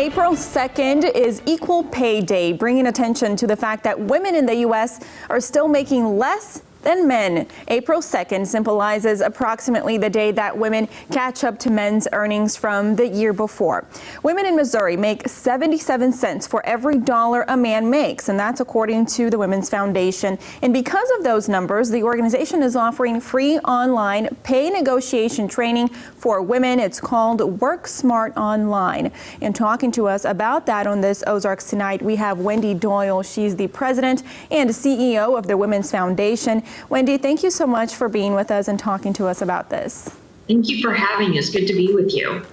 April 2nd is Equal Pay Day, bringing attention to the fact that women in the U.S. are still making less than men. April 2nd symbolizes approximately the day that women catch up to men's earnings from the year before. Women in Missouri make 77 cents for every dollar a man makes, and that's according to the Women's Foundation. And because of those numbers, the organization is offering free online pay negotiation training for women. It's called Work Smart Online. And talking to us about that on this Ozarks Tonight, we have Wendy Doyle. She's the president and CEO of the Women's Foundation. Wendy, thank you so much for being with us and talking to us about this. Thank you for having us. Good to be with you.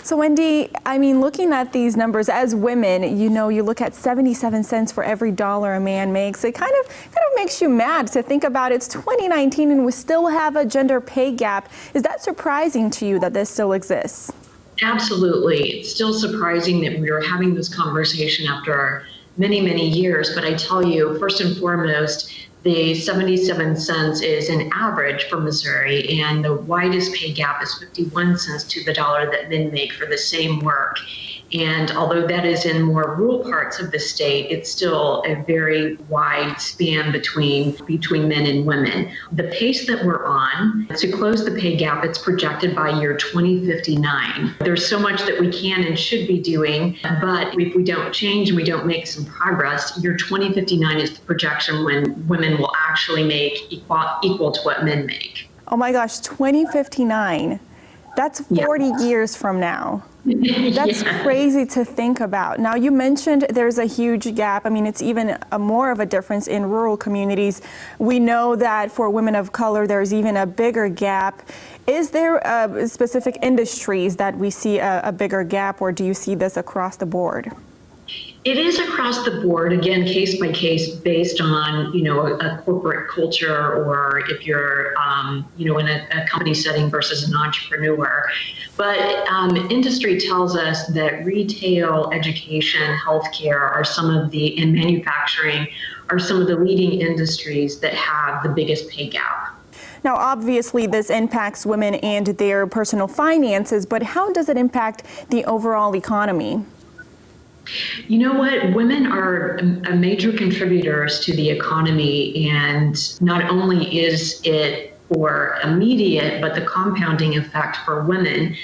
So Wendy, I mean, looking at these numbers as women, you know, you look at 77 cents for every dollar a man makes. It kind of makes you mad to think about it's 2019 and we still have a gender pay gap. Is that surprising to you that this still exists? Absolutely. It's still surprising that we are having this conversation after many, many years. But I tell you, first and foremost, the 77 cents is an average for Missouri, and the widest pay gap is 51 cents to the dollar that men make for the same work. And although that is in more rural parts of the state, it's still a very wide span between men and women. The pace that we're on to close the pay gap, it's projected by year 2059. There's so much that we can and should be doing, but if we don't change and we don't make some progress, year 2059 is the projection when women will actually make equal to what men make. Oh my gosh, 2059. That's 40 years from now. That's crazy to think about. Now, you mentioned there's a huge gap. I mean, it's even more of a difference in rural communities. We know that for women of color, there's even a bigger gap. Is there specific industries that we see a bigger gap, or do you see this across the board? It is across the board, again, case by case, based on, a corporate culture, or if you're, in a company setting versus an entrepreneur. But industry tells us that retail, education, healthcare and manufacturing are some of the leading industries that have the biggest pay gap. Now, obviously, this impacts women and their personal finances, but how does it impact the overall economy? You know what? Women are major contributors to the economy, and not only is it for immediate, but the compounding effect for women,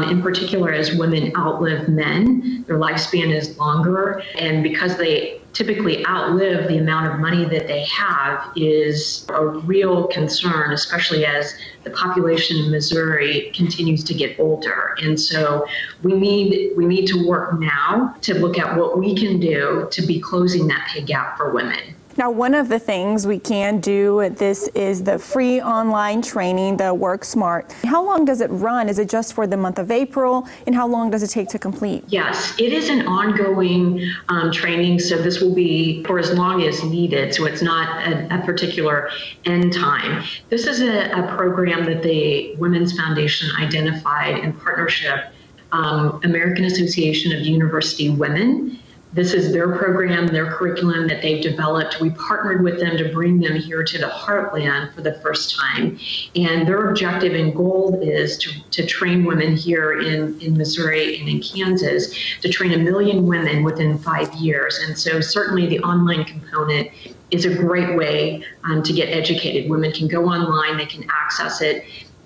in particular as women outlive men, their lifespan is longer, and because they typically outlive, the amount of money that they have is a real concern, especially as the population in Missouri continues to get older. And so we need to work now to look at what we can do to be closing that pay gap for women. Now, one of the things we can do, this is the free online training, the Work Smart. How long does it run? Is it just for the month of April? And how long does it take to complete? Yes, it is an ongoing training, so this will be for as long as needed, so it's not a particular end time. This is a program that the Women's Foundation identified in partnership, American Association of University Women. This is their program, their curriculum that they've developed. We partnered with them to bring them here to the heartland for the first time. And their objective and goal is to train women here in Missouri and in Kansas, to train 1 million women within 5 years. And so certainly the online component is a great way to get educated. Women can go online, they can access it.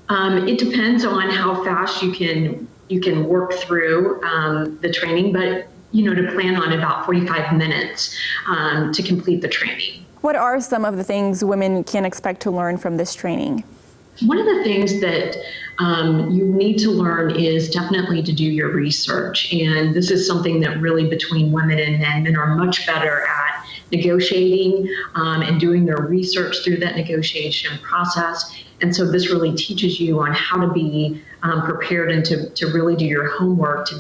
It depends on how fast you can work through the training, but to plan on about 45 minutes to complete the training. What are some of the things women can expect to learn from this training? One of the things that you need to learn is definitely to do your research. And this is something that really between women and men are much better at negotiating and doing their research through that negotiation process. And so this really teaches you on how to be prepared and to really do your homework to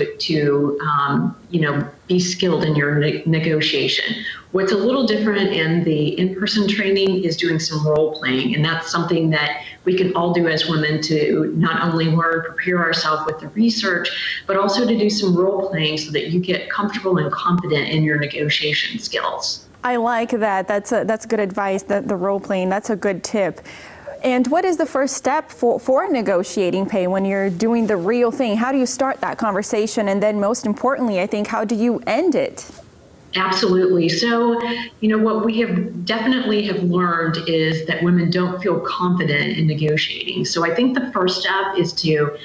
be skilled in your negotiation. What's a little different in the in-person training is doing some role playing, and that's something that we can all do as women to not only learn, prepare ourselves with the research, but also to do some role playing so that you get comfortable and confident in your negotiation skills. I like that. That's good advice. The role playing. That's a good tip. And what is the first step for negotiating pay when you're doing the real thing? How do you start that conversation? And then most importantly, I think, how do you end it? Absolutely. So, what we have definitely have learned is that women don't feel confident in negotiating. So I think the first step is to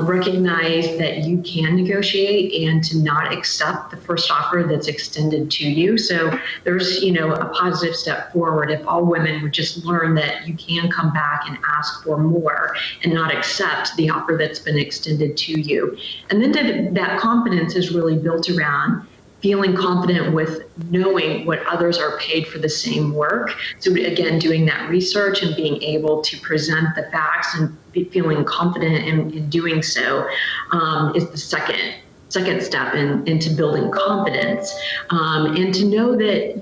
recognize that you can negotiate and to not accept the first offer that's extended to you. So there's, a positive step forward if all women would just learn that you can come back and ask for more and not accept the offer that's been extended to you. And then that confidence is really built around feeling confident with knowing what others are paid for the same work. So again, doing that research and being able to present the facts and feeling confident in doing so is the second step into building confidence, and to know that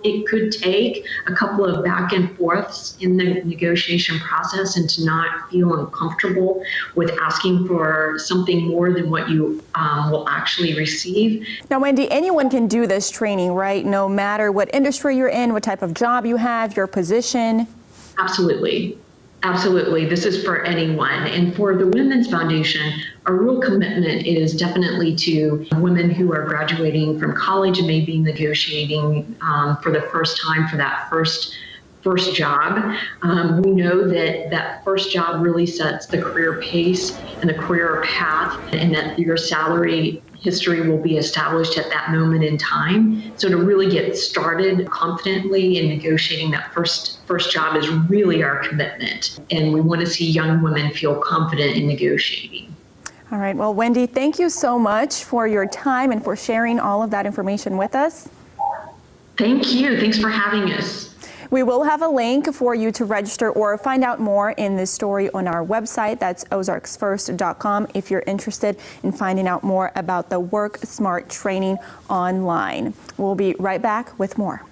it could take a couple of back and forths in the negotiation process, and to not feel uncomfortable with asking for something more than what you will actually receive. Now, Wendy, anyone can do this training, right? No matter what industry you're in, what type of job you have, your position. Absolutely. Absolutely. This is for anyone. And for the Women's Foundation, our real commitment is definitely to women who are graduating from college and maybe negotiating for the first time for that first job. We know that first job really sets the career pace and the career path, and that your salary history will be established at that moment in time. So to really get started confidently in negotiating that first job is really our commitment. And we want to see young women feel confident in negotiating. All right. Well, Wendy, thank you so much for your time and for sharing all of that information with us. Thank you. Thanks for having us. We will have a link for you to register or find out more in this story on our website. That's ozarksfirst.com if you're interested in finding out more about the Work Smart training online. We'll be right back with more.